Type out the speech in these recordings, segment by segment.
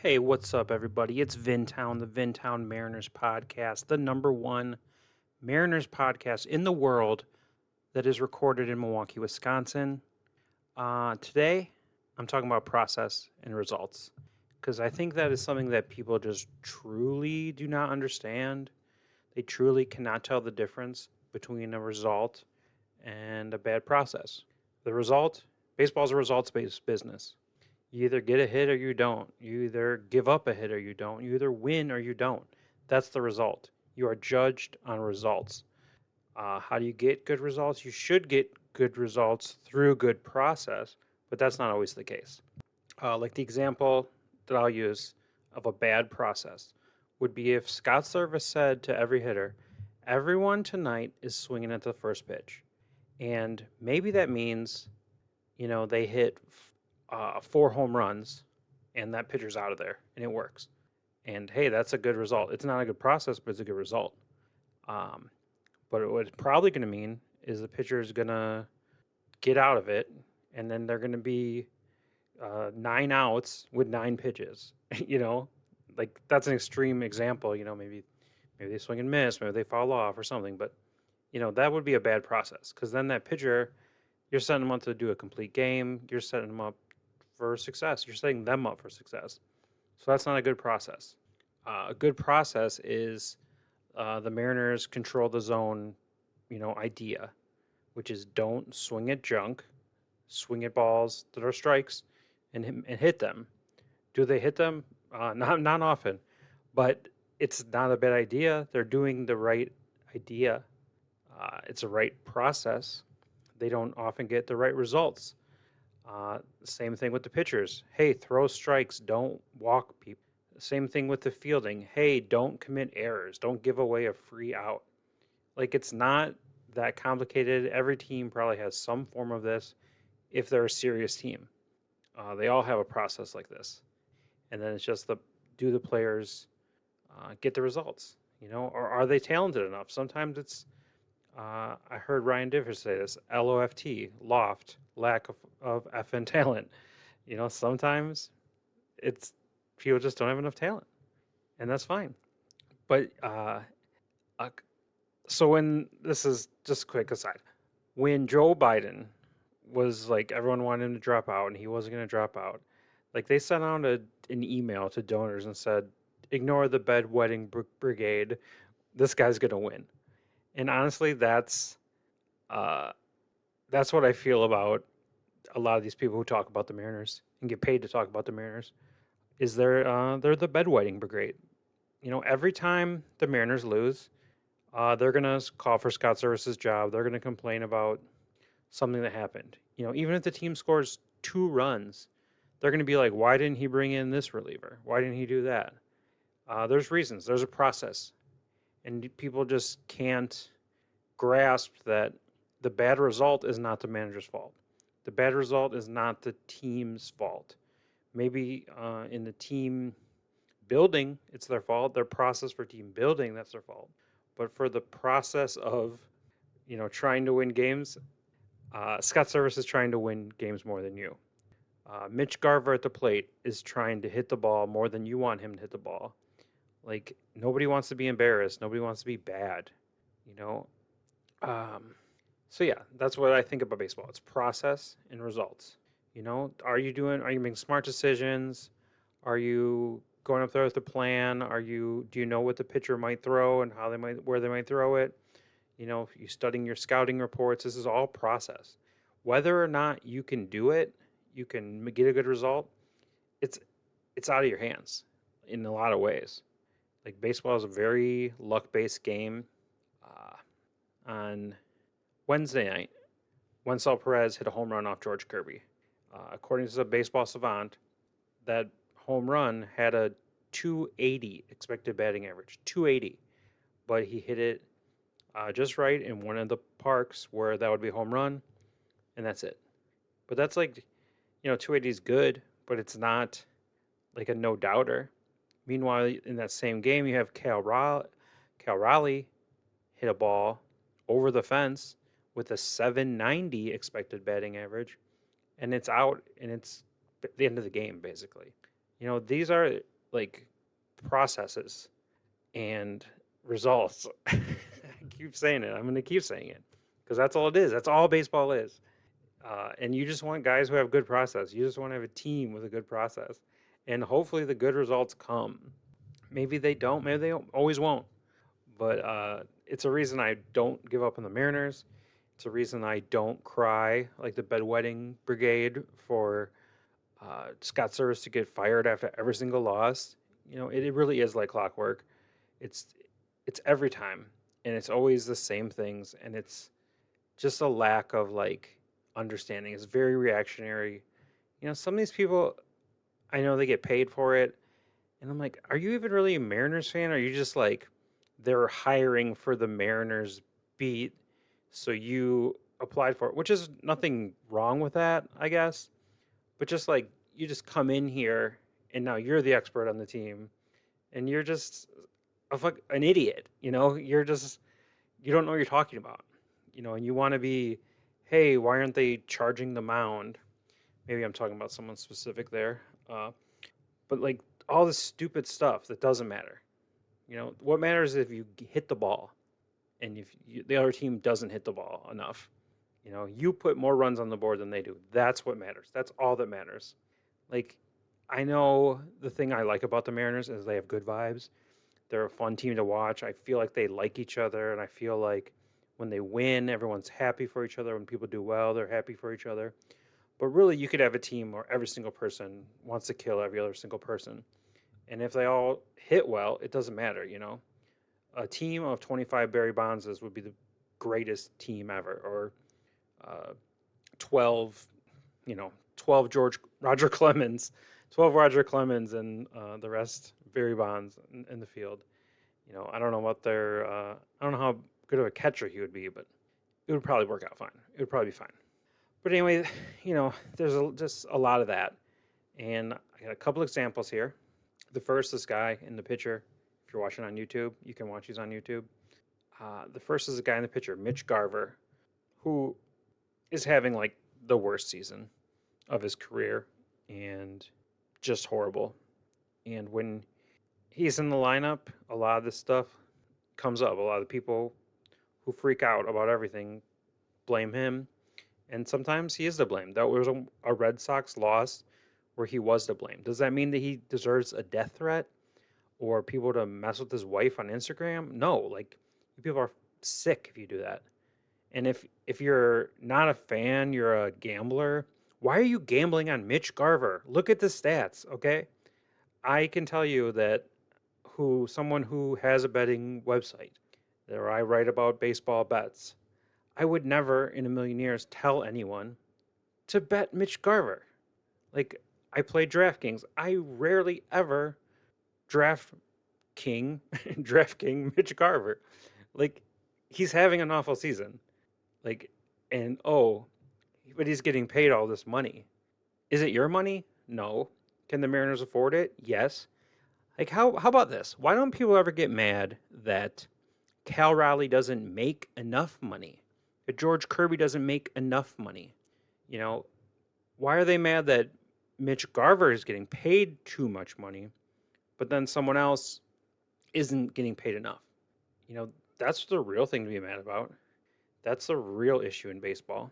Hey, what's up, everybody? It's Vintown, the Vintown Mariners podcast, the number one Mariners podcast in the world that is recorded in Milwaukee, Wisconsin. Today, I'm talking about process and results because I think that is something that people just truly do not understand. They truly cannot tell the difference between a result and a bad process. The result, baseball is a results based business. You either get a hit or you don't. You either give up a hit or you don't. You either win or you don't. That's the result. You are judged on results. How do you get good results? You should get good results through good process, but that's not always the case. Like the example that I'll use of a bad process would be if Scott Servais said to every hitter, everyone tonight is swinging at the first pitch. And maybe that means, they hit four home runs and that pitcher's out of there and it works. And hey, that's a good result. It's not a good process, but it's a good result. Um, but what it's probably going to mean is the pitcher is going to get out of it, and then they're going to be 9 outs with 9 pitches. you know, like that's an extreme example. Maybe they swing and miss, maybe they fall off or something. But that would be a bad process because then that pitcher, you're setting them up to do a complete game. You're setting them up for success. You're setting them up for success. So that's not a good process. A good process is the Mariners control the zone, idea, which is don't swing at junk, swing at balls that are strikes, and hit them. Do they hit them? Not often, but it's not a bad idea. They're doing the right idea. It's a right process. They don't often get the right results. Same thing with the pitchers. Hey, throw strikes. Don't walk people. Same thing with the fielding. Hey, don't commit errors. Don't give away a free out. Like, it's not that complicated. Every team probably has some form of this if they're a serious team. They all have a process like this. And then it's just do the players get the results? Or are they talented enough? Sometimes it's, I heard Ryan Differs say this, LOFT, loft, lack of FN talent. Sometimes it's people just don't have enough talent, and that's fine. But uh, so when this is just a quick aside, when Joe Biden was like everyone wanted him to drop out and he wasn't going to drop out, like they sent out an email to donors and said, ignore the bedwetting brigade. This guy's going to win. And honestly, uh, that's what I feel about a lot of these people who talk about the Mariners and get paid to talk about the Mariners. Is they're the bedwetting brigade. Every time the Mariners lose, they're gonna call for Scott Servais' job. They're gonna complain about something that happened. Even if the team scores 2 runs, they're gonna be like, "Why didn't he bring in this reliever? Why didn't he do that?" There's reasons. There's a process, and people just can't grasp that the bad result is not the manager's fault. The bad result is not the team's fault. Maybe in the team building, it's their fault. Their process for team building, that's their fault. But for the process of, trying to win games, Scott Servais is trying to win games more than you. Mitch Garver at the plate is trying to hit the ball more than you want him to hit the ball. Like, nobody wants to be embarrassed. Nobody wants to be bad, you know? So yeah, that's what I think about baseball. It's process and results. Are you making smart decisions? Are you going up there with a plan? Do you know what the pitcher might throw and where they might throw it? You studying your scouting reports. This is all process. Whether or not you can do it, you can get a good result. It's it's out of your hands in a lot of ways. Like baseball is a very luck-based game. On Wednesday night, Wencel Perez hit a home run off George Kirby. According to the Baseball Savant, that home run had a 280 expected batting average, 280, but he hit it just right in one of the parks where that would be a home run, and that's it. But that's like, 280 is good, but it's not like a no doubter. Meanwhile, in that same game, you have Cal Raleigh hit a ball over the fence with a 790 expected batting average, and it's out, and it's the end of the game, basically. These are like processes and results. I keep saying it. I'm going to keep saying it because that's all it is. That's all baseball is. And you just want guys who have good process. You just want to have a team with a good process. And hopefully the good results come. Maybe they don't. Maybe they always won't. But it's a reason I don't give up on the Mariners. It's a reason I don't cry like the bedwetting brigade for Scott Servais to get fired after every single loss. It really is like clockwork. It's it's every time, and it's always the same things, and it's just a lack of like understanding. It's very reactionary. Some of these people, I know they get paid for it, and I'm like, are you even really a Mariners fan? Or are you just like they're hiring for the Mariners beat, so you applied for it, which is nothing wrong with that, I guess. But just like you just come in here and now you're the expert on the team, and you're just an idiot. You don't know what you're talking about. And you want to be, hey, why aren't they charging the mound? Maybe I'm talking about someone specific there. But like all this stupid stuff that doesn't matter. What matters is if you hit the ball, and if the other team doesn't hit the ball enough. You put more runs on the board than they do. That's what matters. That's all that matters. Like, I know the thing I like about the Mariners is they have good vibes. They're a fun team to watch. I feel like they like each other, and I feel like when they win, everyone's happy for each other. When people do well, they're happy for each other. But really, you could have a team where every single person wants to kill every other single person. And if they all hit well, it doesn't matter. A team of 25 Barry Bondses would be the greatest team ever, or 12, 12 Roger Clemens, 12 Roger Clemens, and the rest Barry Bonds in the field. I don't know what I don't know how good of a catcher he would be, but it would probably work out fine. It would probably be fine. But anyway, there's just a lot of that. And I got a couple examples here. The first, this guy in the picture. If you're watching on YouTube, you can watch these on YouTube. The first is a guy in the picture, Mitch Garver, who is having like the worst season of his career and just horrible. And when he's in the lineup, a lot of this stuff comes up. A lot of the people who freak out about everything blame him. And sometimes he is to blame. That was a Red Sox loss where he was to blame. Does that mean that he deserves a death threat or people to mess with his wife on Instagram? No, like you people are sick if you do that. And if you're not a fan, you're a gambler, why are you gambling on Mitch Garver? Look at the stats, okay? I can tell you that someone who has a betting website where I write about baseball bets, I would never in a million years tell anyone to bet Mitch Garver. Like, I play DraftKings. I rarely ever draft King Mitch Garver. Like, he's having an awful season. Like, and but he's getting paid all this money. Is it your money? No. Can the Mariners afford it? Yes. Like, how about this? Why don't people ever get mad that Cal Raleigh doesn't make enough money? That George Kirby doesn't make enough money? Why are they mad that Mitch Garver is getting paid too much money, but then someone else isn't getting paid enough? That's the real thing to be mad about. That's the real issue in baseball.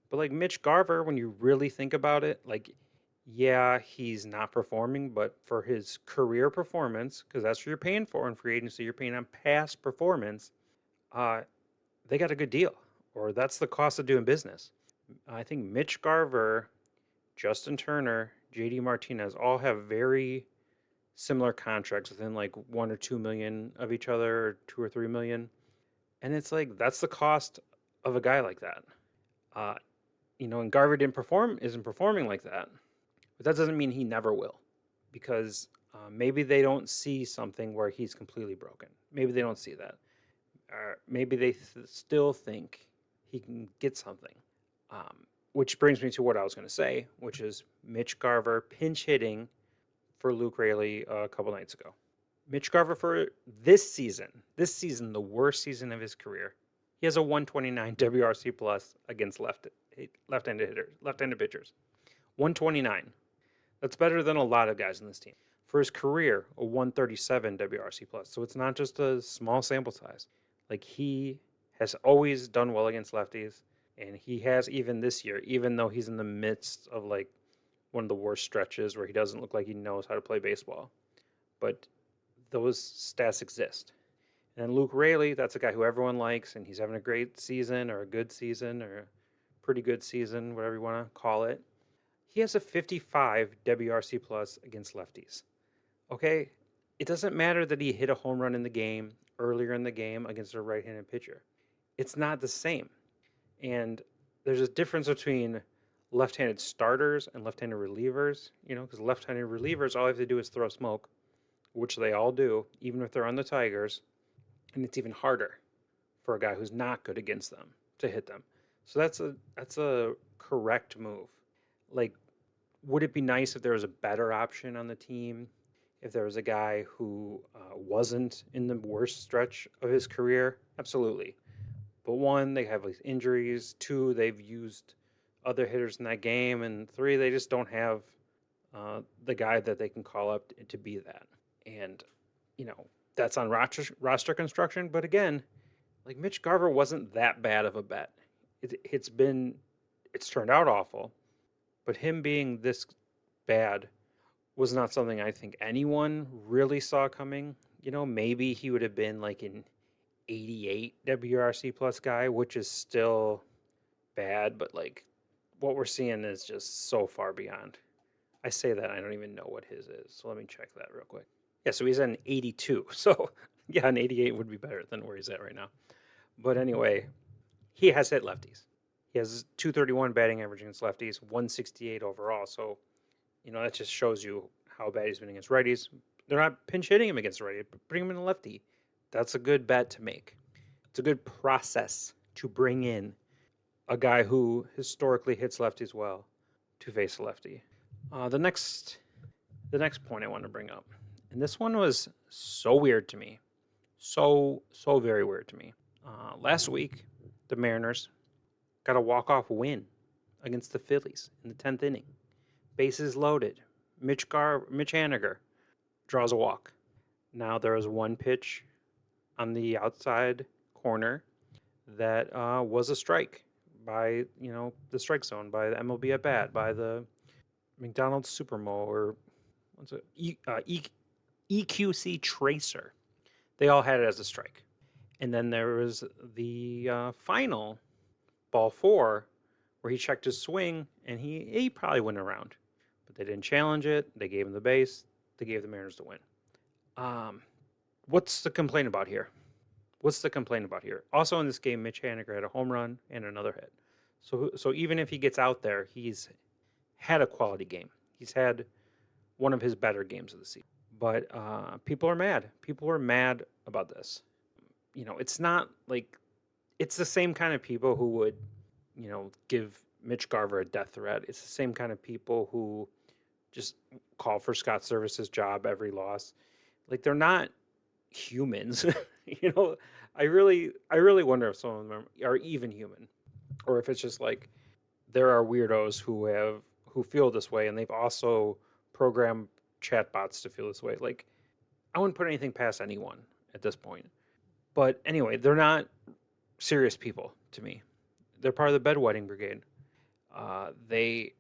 But like Mitch Garver, when you really think about it, like, yeah, he's not performing, but for his career performance, because that's what you're paying for in free agency, you're paying on past performance, they got a good deal, or that's the cost of doing business. I think Mitch Garver, Justin Turner, JD Martinez all have very similar contracts within like 1 or 2 million of each other, or 2 or 3 million. And it's like, that's the cost of a guy like that. And Garver isn't performing like that. But that doesn't mean he never will. Because maybe they don't see something where he's completely broken. Maybe they don't see that. Maybe they still think he can get something. Which brings me to what I was going to say, which is Mitch Garver pinch hitting for Luke Raley a couple nights ago. Mitch Garver for this season, the worst season of his career, he has a 129 WRC plus against left-handed pitchers. 129. That's better than a lot of guys in this team. For his career, a 137 WRC plus. So it's not just a small sample size. Like he has always done well against lefties, and he has even this year, even though he's in the midst of like one of the worst stretches where he doesn't look like he knows how to play baseball. But those stats exist. And Luke Raley, that's a guy who everyone likes, and he's having a great season or a good season or a pretty good season, whatever you want to call it. He has a 55 WRC plus against lefties. Okay, it doesn't matter that he hit a home run in the game earlier in the game against a right-handed pitcher. It's not the same. And there's a difference between left-handed starters and left-handed relievers, because left-handed relievers, all they have to do is throw smoke, which they all do, even if they're on the Tigers, and it's even harder for a guy who's not good against them to hit them. So that's a correct move. Like, would it be nice if there was a better option on the team? If there was a guy who wasn't in the worst stretch of his career? Absolutely. But one, they have like injuries. Two, they've used other hitters in that game. And three, they just don't have the guy that they can call up to be that. And, that's on roster construction. But again, like Mitch Garver wasn't that bad of a bet. It's turned out awful. But him being this bad was not something I think anyone really saw coming. Maybe he would have been like an 88 WRC plus guy, which is still bad, but like what we're seeing is just so far beyond. I say that, I don't even know what his is. So let me check that real quick. Yeah, so he's at an 82. So yeah, an 88 would be better than where he's at right now. But anyway, he has hit lefties. He has 231 batting average against lefties, 168 overall. So, that just shows you how bad he's been against righties. They're not pinch hitting him against righty, but bring him in a lefty. That's a good bet to make. It's a good process to bring in a guy who historically hits lefties well to face a lefty. The next point I want to bring up, and this one was so weird to me, so very weird to me. Last week, the Mariners got a walk-off win against the Phillies in the 10th inning. Bases loaded. Mitch Haniger draws a walk. Now there was one pitch on the outside corner that was a strike by, the strike zone, by the MLB at bat, by the McDonald's Supermo, or what's it? EQC Tracer. They all had it as a strike. And then there was the final ball 4 where he checked his swing and he probably went around. But they didn't challenge it. They gave him the base. They gave the Mariners the win. What's the complaint about here? Also in this game, Mitch Haniger had a home run and another hit. So even if he gets out there, he's had a quality game. He's had one of his better games of the season. But people are mad. People are mad about this. It's not like it's the same kind of people who would, give Mitch Garver a death threat. It's the same kind of people who just call for Scott Servais' job every loss. Like, they're not humans. I really wonder if some of them are even human, or if it's just like there are weirdos who feel this way, and they've also programmed chatbots to feel this way. Like, I wouldn't put anything past anyone at this point. But anyway, they're not serious people to me. They're part of the bedwetting brigade. They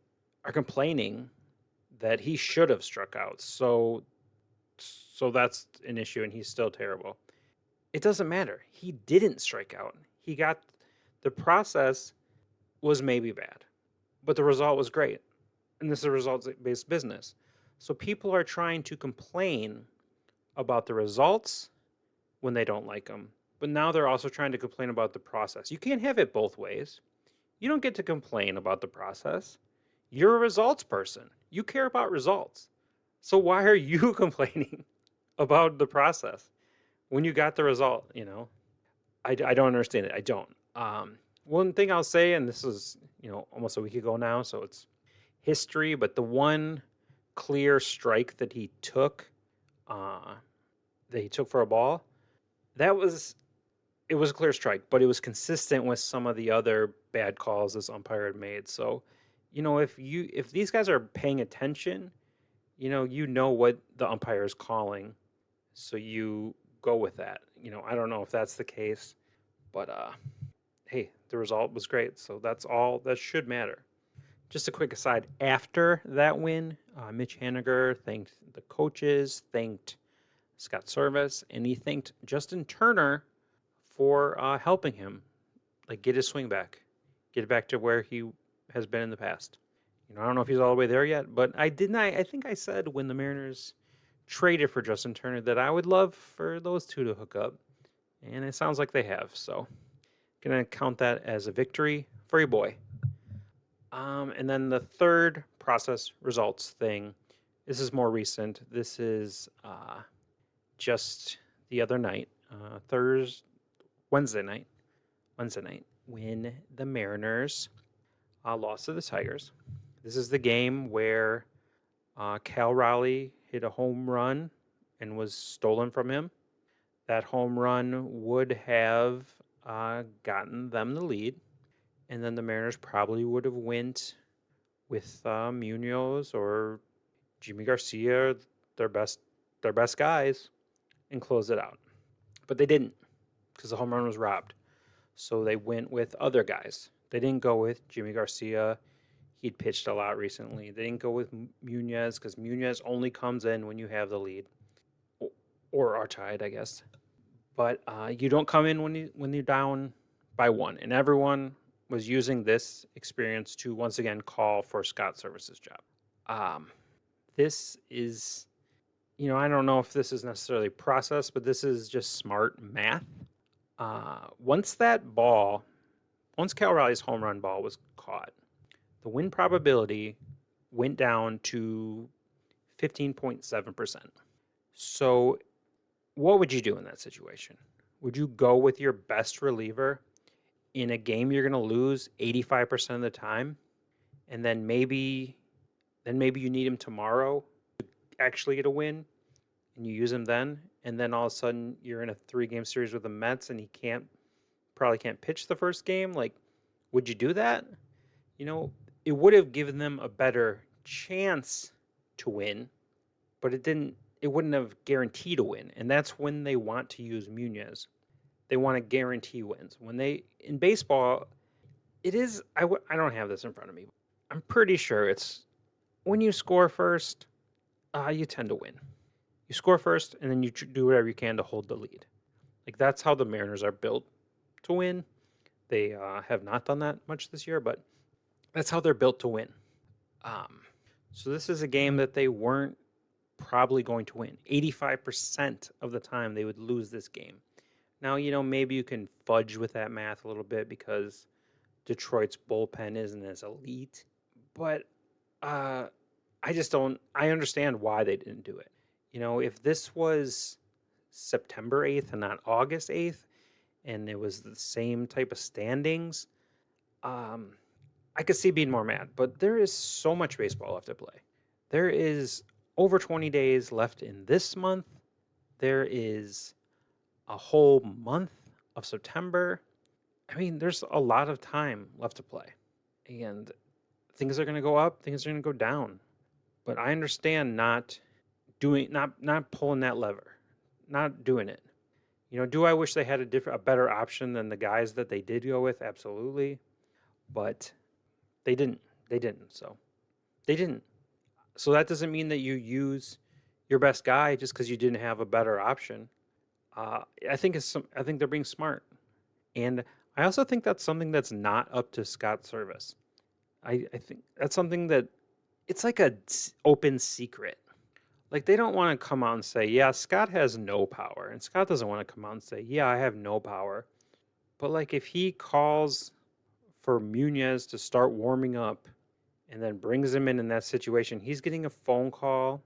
are complaining that he should have struck out. So that's an issue, and he's still terrible. It doesn't matter. He didn't strike out. The process was maybe bad, but the result was great. And this is a results-based business. So people are trying to complain about the results when they don't like them. But now they're also trying to complain about the process. You can't have it both ways. You don't get to complain about the process. You're a results person. You care about results. So why are you complaining about the process when you got the result? I don't understand it. I don't. One thing I'll say, and this is, almost a week ago now, so it's history, but the one clear strike that he took for a ball, it was a clear strike, but it was consistent with some of the other bad calls this umpire had made. So, if these guys are paying attention, you know what the umpire is calling, so you go with that. I don't know if that's the case, but hey, the result was great, so that's all that should matter. Just a quick aside, after that win, Mitch Haniger thanked the coaches, thanked Scott Servais, and he thanked Justin Turner for helping him like get his swing back, get it back to where he has been in the past. I don't know if he's all the way there yet, but I think I said when the Mariners traded for Justin Turner that I would love for those two to hook up, and it sounds like they have. So, gonna count that as a victory for your boy. And then the third process results thing. This is more recent. This is just the other night, Wednesday night. Wednesday night, when the Mariners lost to the Tigers. This is the game where Cal Raleigh hit a home run and was stolen from him. That home run would have gotten them the lead, and then the Mariners probably would have went with Munoz or Jimmy Garcia, their best guys, and close it out. But they didn't because the home run was robbed. So they went with other guys. They didn't go with Jimmy Garcia. He'd pitched a lot recently. They didn't go with Munoz because Munoz only comes in when you have the lead or are tied, I guess. But you don't come in when you're down by one. And everyone was using this experience to once again call for Scott Servais' job. This is, I don't know if this is necessarily process, but this is just smart math. Once Cal Raleigh's home run ball was caught, the win probability went down to 15.7%. So what would you do in that situation? Would you go with your best reliever in a game you're going to lose 85% of the time, and then maybe you need him tomorrow to actually get a win, and you use him then, and then all of a sudden you're in a 3-game series with the Mets and he probably can't pitch the first game? Like, would you do that? It would have given them a better chance to win, but it wouldn't have guaranteed a win. And that's when they want to use Munoz. They want to guarantee wins. In baseball, it is, I don't have this in front of me. I'm pretty sure it's when you score first, you tend to win. You score first, and then you do whatever you can to hold the lead. Like, that's how the Mariners are built to win. They have not done that much this year, but that's how they're built to win. So this is a game that they weren't probably going to win. 85% of the time they would lose this game. Now, maybe you can fudge with that math a little bit because Detroit's bullpen isn't as elite. But I understand why they didn't do it. If this was September 8th and not August 8th, and it was the same type of standings, I could see being more mad. But there is so much baseball left to play. There is over 20 days left in this month. There is a whole month of September. I mean, there's a lot of time left to play. And things are going to go up, things are going to go down. But I understand not pulling that lever, not doing it. Do I wish they had a better option than the guys that they did go with? Absolutely. But they didn't. So they didn't. So that doesn't mean that you use your best guy just because you didn't have a better option. I think they're being smart, and I also think that's something that's not up to Scott Servais. I think that's something that it's like a open secret. Like, they don't want to come out and say, yeah, Scott has no power, and Scott doesn't want to come out and say, yeah, I have no power. But like, if he calls for Munoz to start warming up and then brings him in that situation, he's getting a phone call,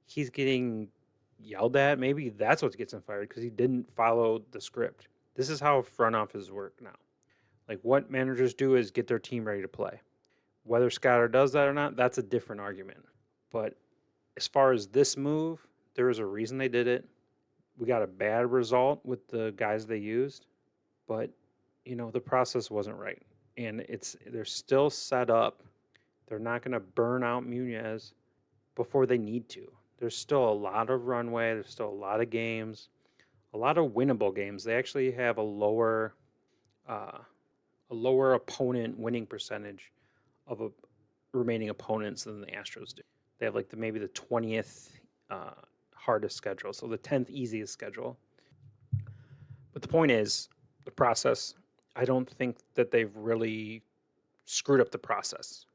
he's getting yelled at. Maybe that's what gets him fired because he didn't follow the script. This is how front offices work now. Like, what managers do is get their team ready to play. Whether Scott does that or not, that's a different argument. But as far as this move, there was a reason they did it. We got a bad result with the guys they used, but the process wasn't right, and they're still set up. They're not going to burn out Munoz before they need to. There's still a lot of runway. There's still a lot of games, a lot of winnable games. They actually have uh, a lower opponent winning percentage of remaining opponents than the Astros do. They have like maybe the 20th hardest schedule, so the 10th easiest schedule. But the point is, the process. I don't think that they've really screwed up the process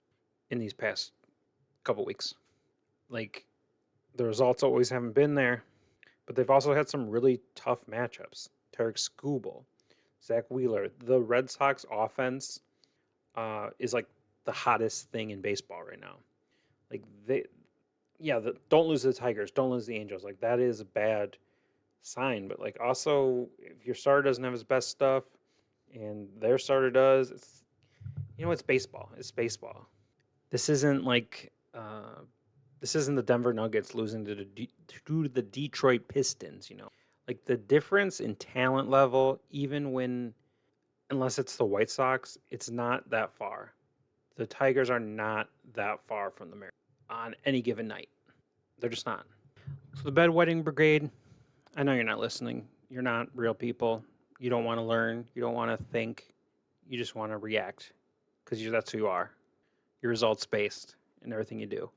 in these past couple weeks. Like, the results always haven't been there, but they've also had some really tough matchups. Tarek Skubal, Zach Wheeler. The Red Sox offense is like the hottest thing in baseball right now. Like don't lose to the Tigers, don't lose the Angels. Like that is a bad sign. But like also, if your starter doesn't have his best stuff, and their starter does, it's baseball. It's baseball. This isn't like this isn't the Denver Nuggets losing to the Detroit Pistons. Like the difference in talent level, unless it's the White Sox, it's not that far. The Tigers are not that far from the Mariners on any given night. They're just not. So the bedwetting brigade, I know you're not listening. You're not real people. You don't want to learn. You don't want to think. You just want to react because that's who you are. You're results based in everything you do.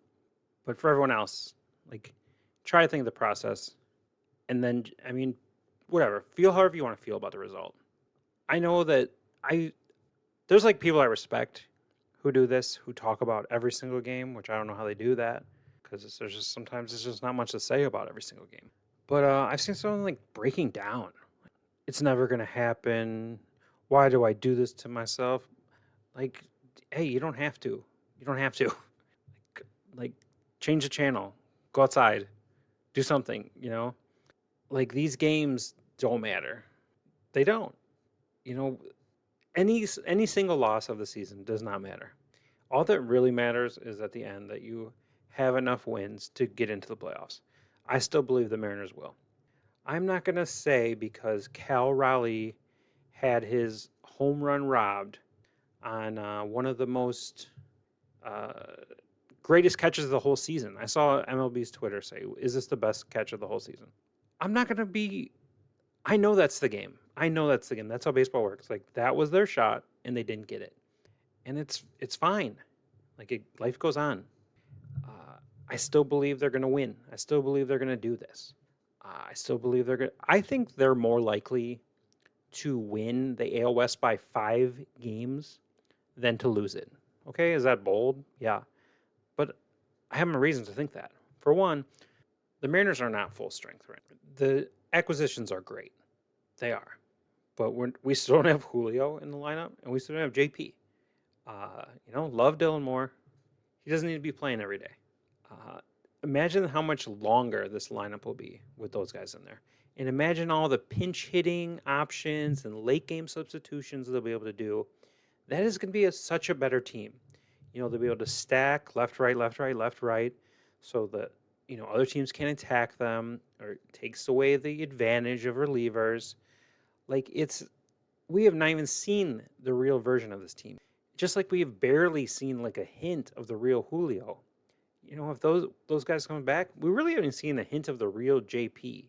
But for everyone else, like, try to think of the process, and then whatever. Feel however you want to feel about the result. I know that there's like people I respect who do this, who talk about every single game, which I don't know how they do that because sometimes there's just not much to say about every single game. But I've seen someone like breaking down. It's never gonna happen. Why do I do this to myself? Like, hey, you don't have to. You don't have to. Like, change the channel. Go outside. Do something. Like these games don't matter. They don't. Any single loss of the season does not matter. All that really matters is at the end that you have enough wins to get into the playoffs. I still believe the Mariners will. I'm not going to say because Cal Raleigh had his home run robbed on one of the most greatest catches of the whole season. I saw MLB's Twitter say, is this the best catch of the whole season? I'm not going to be... I know that's the game. That's how baseball works. Like, that was their shot, and they didn't get it. And it's fine. Like, life goes on. I still believe they're going to win. I still believe they're going to do this. I still believe they're going to... I think they're more likely to win the AL West by 5 games than to lose it. Okay, is that bold? Yeah. But I have my reasons to think that. For one, the Mariners are not full strength right now. The acquisitions are great. They are. But we still don't have Julio in the lineup, and we still don't have JP. Love Dylan Moore. He doesn't need to be playing every day. Imagine how much longer this lineup will be with those guys in there. And imagine all the pinch hitting options and late game substitutions they'll be able to do. That is going to be such a better team. They'll be able to stack left, right, left, right, left, right, so that, other teams can't attack them, or it takes away the advantage of relievers. Like, we have not even seen the real version of this team. Just like we have barely seen like a hint of the real Julio. If those guys come back, we really haven't seen a hint of the real JP.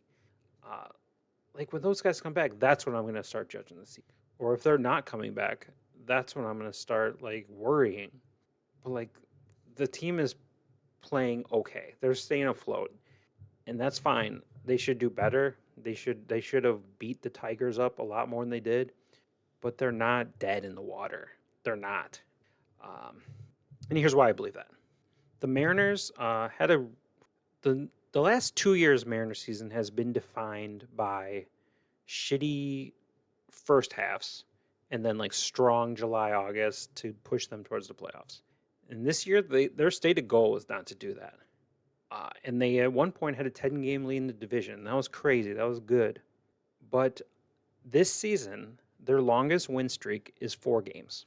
Like, when those guys come back, that's when I'm going to start judging the season. Or if they're not coming back, that's when I'm going to start like worrying. But like, the team is playing okay. They're staying afloat, and that's fine. They should do better. They should have beat the Tigers up a lot more than they did. But they're not dead in the water. They're not. And here's why I believe that. The Mariners the last 2 years Mariners season has been defined by shitty first halves and then like strong July, August to push them towards the playoffs. And this year, their stated goal was not to do that. And they at one point had a 10-game lead in the division. That was crazy. That was good. But this season, their longest win streak is 4 games.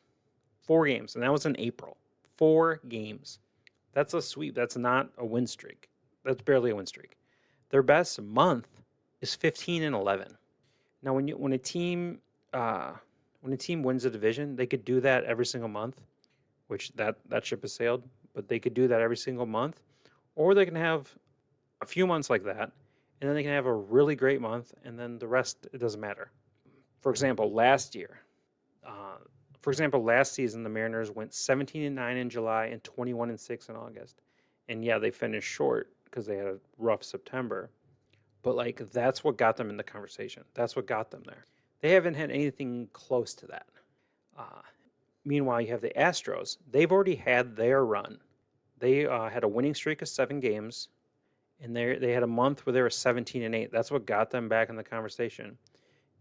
4 games. And that was in April. 4 games. That's a sweep. That's not a win streak. That's barely a win streak. Their best month is 15-11. Now, when a team wins a division, they could do that every single month, which that ship has sailed. But they could do that every single month, Or they can have a few months like that, and then they can have a really great month, and then the rest, it doesn't matter. For example, last season, the Mariners went 17-9 in July and 21-6 in August. And yeah, they finished short because they had a rough September. But like that's what got them in the conversation. That's what got them there. They haven't had anything close to that. Uh, Meanwhile, you have the Astros. They've already had their run. They had a winning streak of 7 games, and they had a month where they were 17-8. That's what got them back in the conversation.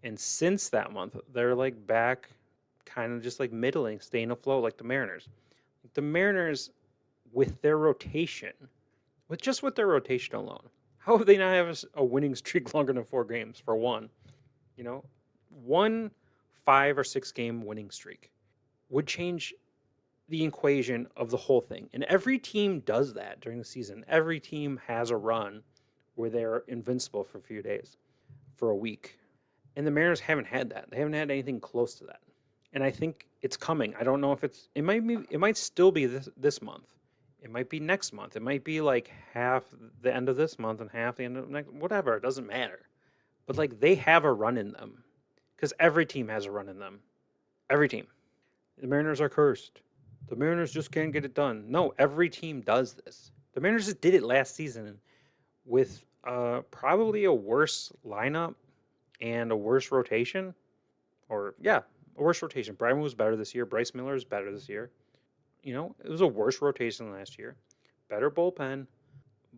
And since that month, they're like back, kind of just like middling, staying afloat, like the Mariners. The Mariners, with their rotation, with their rotation alone, how have they not have a winning streak longer than 4 games? For one, you know, one 5 or 6 game winning streak would change the equation of the whole thing. And every team does that during the season. Every team has a run where they're invincible for a few days, for a week. And the Mariners haven't had that. They haven't had anything close to that. And I think it's coming. I don't know if it might still be this month. It might be next month. It might be like half the end of this month and half the end of next, whatever. It doesn't matter. But like they have a run in them, because every team has a run in them. Every team. The Mariners are cursed. The Mariners just can't get it done. No, every team does this. The Mariners just did it last season with probably a worse lineup and a worse rotation. A worse rotation. Brian was better this year. Bryce Miller is better this year. It was a worse rotation than last year. Better bullpen,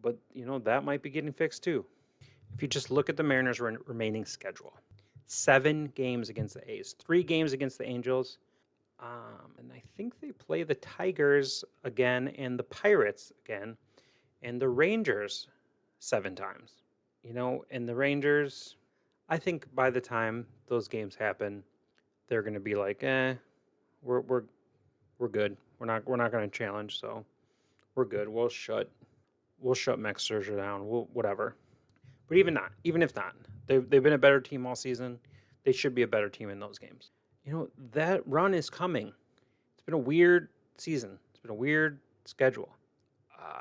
but that might be getting fixed too. If you just look at the Mariners' remaining schedule, 7 games against the A's, 3 games against the Angels, and I think they play the Tigers again and the Pirates again, and the Rangers 7 times. And the Rangers, I think by the time those games happen, they're going to be like, we're good. We're not going to challenge, so we're good. We'll shut Max Scherzer down. We'll whatever. But even if not, they've been a better team all season. They should be a better team in those games. That run is coming. It's been a weird season. It's been a weird schedule.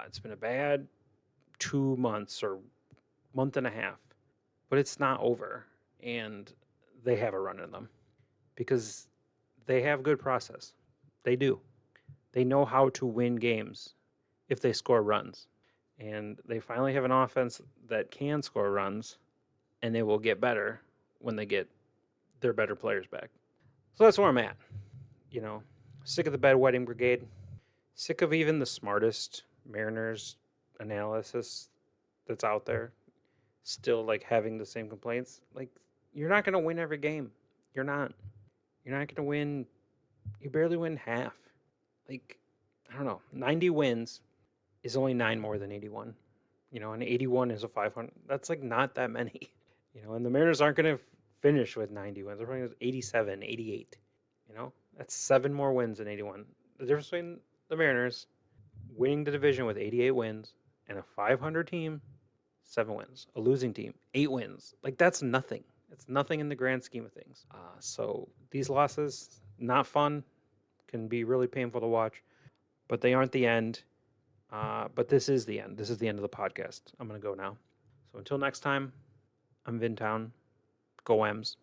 It's been a bad 2 months or month and a half, but it's not over, and they have a run in them because they have good process. They do. They know how to win games if they score runs, and they finally have an offense that can score runs, and they will get better when they get their better players back. So that's where I'm at. Sick of the bedwetting brigade. Sick of even the smartest Mariners analysis that's out there still like having the same complaints. Like, you're not going to win every game. You're not going to win. You barely win half. Like, I don't know. 90 wins is only 9 more than 81. And 81 is a 500. That's like not that many. And the Mariners aren't going to finish with 90 wins. They're probably with 87, 88. That's 7 more wins than 81. The difference between the Mariners winning the division with 88 wins and a 500 team, 7 wins. A losing team, 8 wins. Like, that's nothing. It's nothing in the grand scheme of things. So these losses, not fun, can be really painful to watch, but they aren't the end. But this is the end. This is the end of the podcast. I'm going to go now. So until next time, I'm Vintown. Go Ems.